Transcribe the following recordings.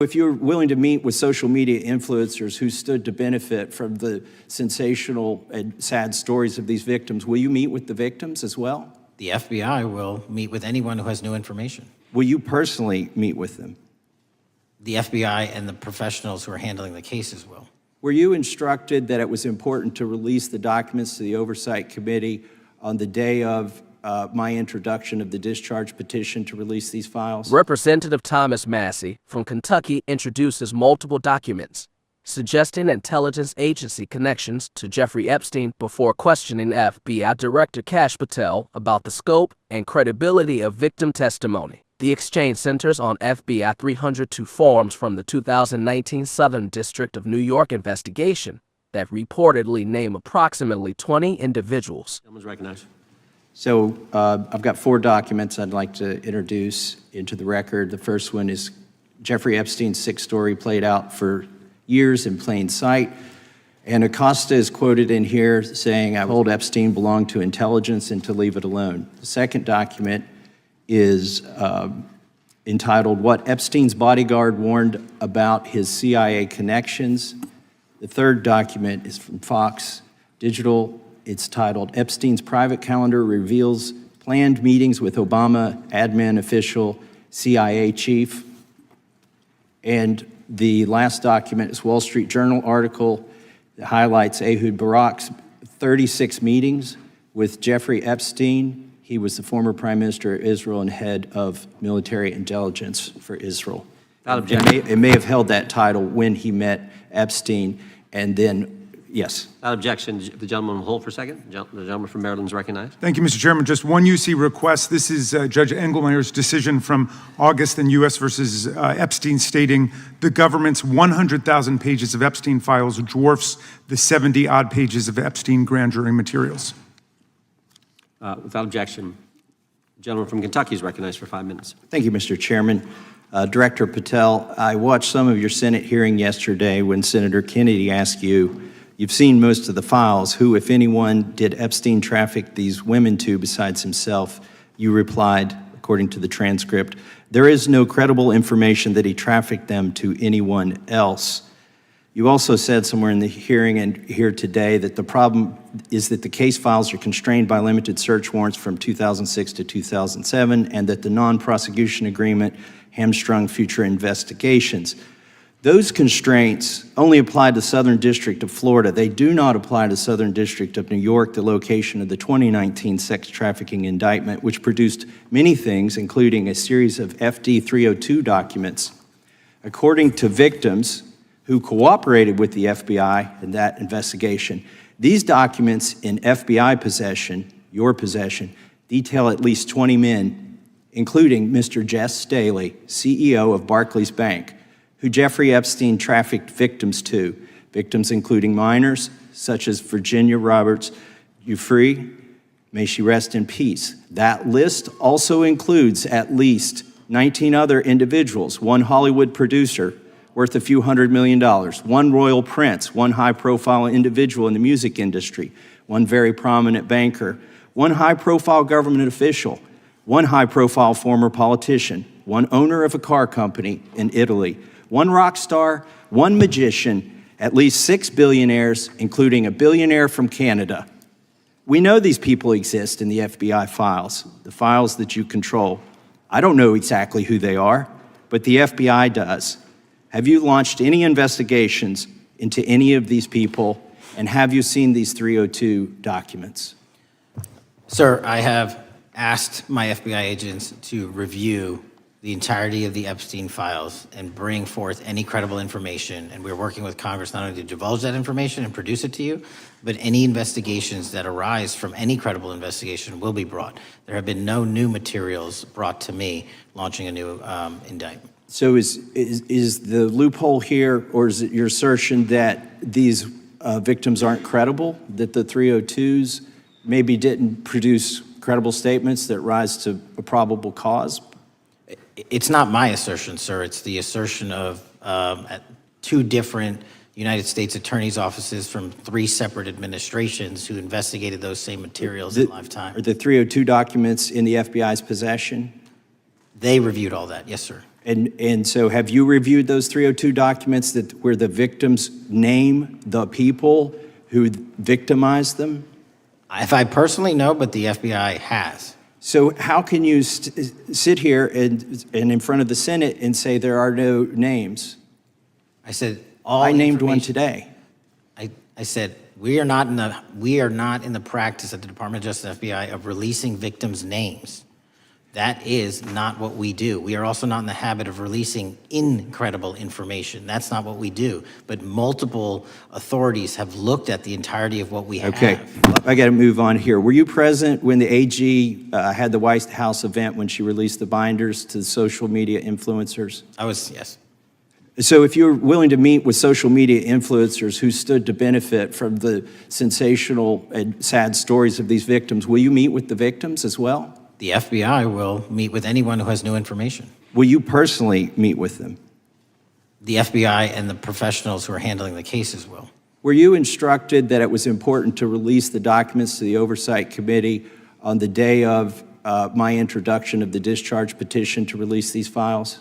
If you're willing to meet with social media influencers who stood to benefit from the sensational and sad stories of these victims, will you meet with the victims as well? The FBI will meet with anyone who has new information. Will you personally meet with them? The FBI and the professionals who are handling the cases will. Were you instructed that it was important to release the documents to the Oversight Committee on the day of my introduction of the discharge petition to release these files? Representative Thomas Massie from Kentucky introduces multiple documents suggesting intelligence agency connections to Jeffrey Epstein before questioning FBI Director Kash Patel about the scope and credibility of victim testimony. The exchange centers on FBI 302 forms from the 2019 Southern District of New York investigation that reportedly name approximately 20 individuals. Someone's recognized. So I've got 4 documents I'd like to introduce into the record. The first one is Jeffrey Epstein's 6 story played out for years in plain sight. And Acosta is quoted in here saying, "I told Epstein belonged to intelligence and to leave it alone." The second document is entitled, "What Epstein's Bodyguard Warned About His CIA Connections." The third document is from Fox Digital. It's titled, "Epstein's Private Calendar Reveals Planned Meetings with Obama Admin Official CIA Chief." And the last document is Wall Street Journal article that highlights Ehud Barak's 36 meetings with Jeffrey Epstein. He was the former Prime Minister of Israel and head of military intelligence for Israel. It may have held that title when he met Epstein, and then yes. Without objection, the gentleman will hold for a second. The gentleman from Maryland is recognized. Thank you, Mr. Chairman. Just one UC request. This is Judge Engelmeyer's decision from August in U.S. versus Epstein, stating the government's 100,000 pages of Epstein files dwarfs the 70-odd pages of Epstein grand jury materials. Without objection, the gentleman from Kentucky is recognized for 5 minutes. Thank you, Mr. Chairman. Director Patel, I watched some of your Senate hearing yesterday when Senator Kennedy asked you, "You've seen most of the files. Who, if anyone, did Epstein traffic these women to besides himself?" You replied, according to the transcript, "There is no credible information that he trafficked them to anyone else." You also said somewhere in the hearing and here today that the problem is that the case files are constrained by limited search warrants from 2006 to 2007 and that the non-prosecution agreement hamstrung future investigations. Those constraints only apply to Southern District of Florida. They do not apply to Southern District of New York, the location of the 2019 sex trafficking indictment, which produced many things, including a series of FD 302 documents. According to victims who cooperated with the FBI in that investigation, these documents in FBI possession, your possession, detail at least 20 men, including Mr. Jess Staley, CEO of Barclays Bank, who Jeffrey Epstein trafficked victims to, victims including minors, such as Virginia Roberts Giuffre, may she rest in peace. That list also includes at least 19 other individuals, one Hollywood producer worth a few $100 million, one royal prince, one high-profile individual in the music industry, one very prominent banker, one high-profile government official, one high-profile former politician, one owner of a car company in Italy, one rock star, one magician, at least 6 billionaires, including a billionaire from Canada. We know these people exist in the FBI files, the files that you control. I don't know exactly who they are, but the FBI does. Have you launched any investigations into any of these people, and have you seen these 302 documents? Sir, I have asked my FBI agents to review the entirety of the Epstein files and bring forth any credible information. And we're working with Congress not only to divulge that information and produce it to you, but any investigations that arise from any credible investigation will be brought. There have been no new materials brought to me launching a new indictment. So is the loophole here, or is it your assertion that these victims aren't credible, that the 302s maybe didn't produce credible statements that rise to a probable cause? It's not my assertion, sir. It's the assertion of 2 different United States attorneys' offices from 3 separate administrations who investigated those same materials in lifetime. Are the 302 documents in the FBI's possession? They reviewed all that, yes, sir. And so have you reviewed those 302 documents where the victims name the people who victimized them? If I personally know, but the FBI has. So how can you sit here and in front of the Senate and say there are no names? I said all I named one information- today. I said we are not in the practice at the Department of Justice FBI of releasing victims' names. That is not what we do. We are also not in the habit of releasing incredible information. That's not what we do. But multiple authorities have looked at the entirety of what we have. Okay, I got to move on here. Were you present when the AG had the White House event when she released the binders to the social media influencers? I was, yes. So if you're willing to meet with social media influencers who stood to benefit from the sensational and sad stories of these victims, will you meet with the victims as well? The FBI will meet with anyone who has new information. Will you personally meet with them? The FBI and the professionals who are handling the cases will. Were you instructed that it was important to release the documents to the Oversight Committee on the day of my introduction of the discharge petition to release these files?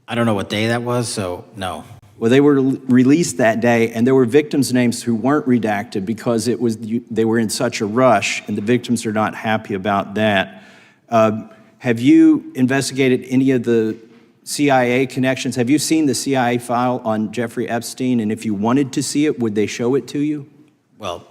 I don't know what day that was, so no. Well, they were released that day, and there were victims' names who weren't redacted because they were in such a rush, and the victims are not happy about that. Have you investigated any of the CIA connections? Have you seen the CIA file on Jeffrey Epstein? And if you wanted to see it, would they show it to you? Well,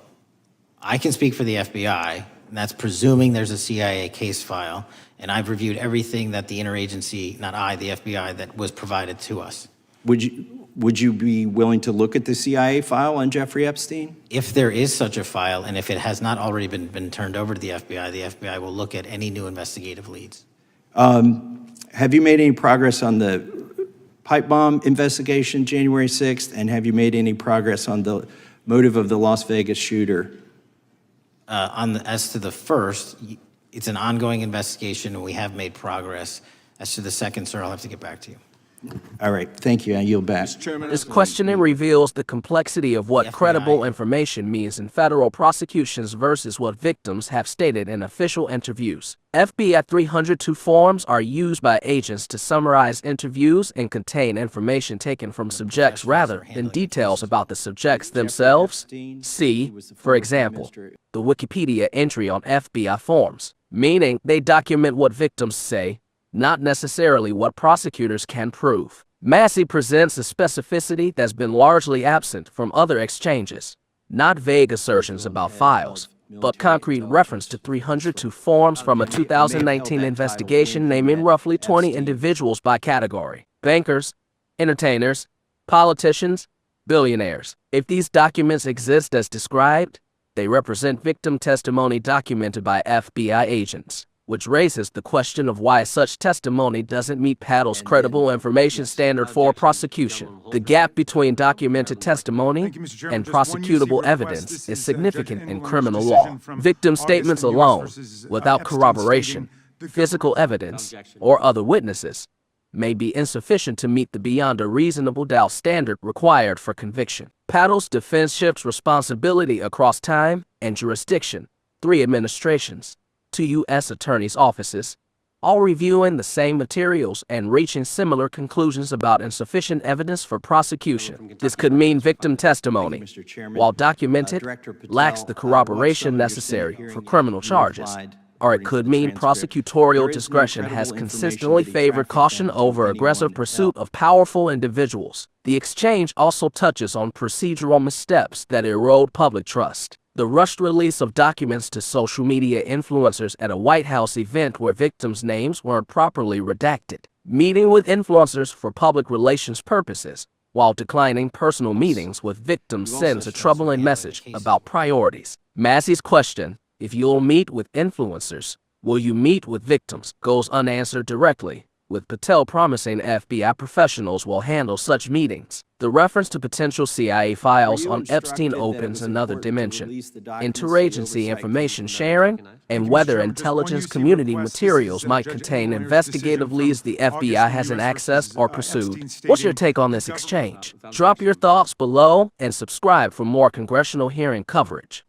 I can speak for the FBI, and that's presuming there's a CIA case file, and I've reviewed everything that the interagency, not I, the FBI, that was provided to us. Would you be willing to look at the CIA file on Jeffrey Epstein? If there is such a file, and if it has not already been turned over to the FBI will look at any new investigative leads. Have you made any progress on the pipe bomb investigation January 6th? And have you made any progress on the motive of the Las Vegas shooter? As to the first, it's an ongoing investigation, and we have made progress. As to the second, sir, I'll have to get back to you. All right, thank you. I yield back. This questioning reveals the complexity of what FBI. credible information means in federal prosecutions versus what victims have stated in official interviews. FBI 302 forms are used by agents to summarize interviews and contain information taken from subjects rather than details about the subjects themselves. See, for example, the Wikipedia entry on FBI forms, meaning they document what victims say, not necessarily what prosecutors can prove. Massie presents a specificity that's been largely absent from other exchanges, not vague assertions about files, but concrete reference to 302 forms from a 2019 investigation naming roughly 20 individuals by category: bankers, entertainers, politicians, billionaires. If these documents exist as described, they represent victim testimony documented by FBI agents, which raises the question of why such testimony doesn't meet Patel's credible information standard for prosecution. The gap between documented testimony and prosecutable evidence is significant in criminal law. Victim statements alone, without corroboration, physical evidence, or other witnesses, may be insufficient to meet the beyond a reasonable doubt standard required for conviction. Patel's defense shifts responsibility across time and jurisdiction, 3 administrations, 2 U.S. attorneys' offices, all reviewing the same materials and reaching similar conclusions about insufficient evidence for prosecution. This could mean victim testimony, while documented, lacks the corroboration necessary for criminal charges. Or it could mean prosecutorial discretion has consistently favored caution over aggressive pursuit of powerful individuals. The exchange also touches on procedural missteps that erode public trust. The rushed release of documents to social media influencers at a White House event where victims' names weren't properly redacted. Meeting with influencers for public relations purposes, while declining personal meetings with victims sends a troubling message about priorities. Massie's question, if you'll meet with influencers, will you meet with victims, goes unanswered directly, with Patel promising FBI professionals will handle such meetings. The reference to potential CIA files on Epstein opens another dimension: interagency information sharing and whether intelligence community materials might contain investigative leads the FBI hasn't accessed or pursued. What's your take on this exchange? Drop your thoughts below and subscribe for more congressional hearing coverage.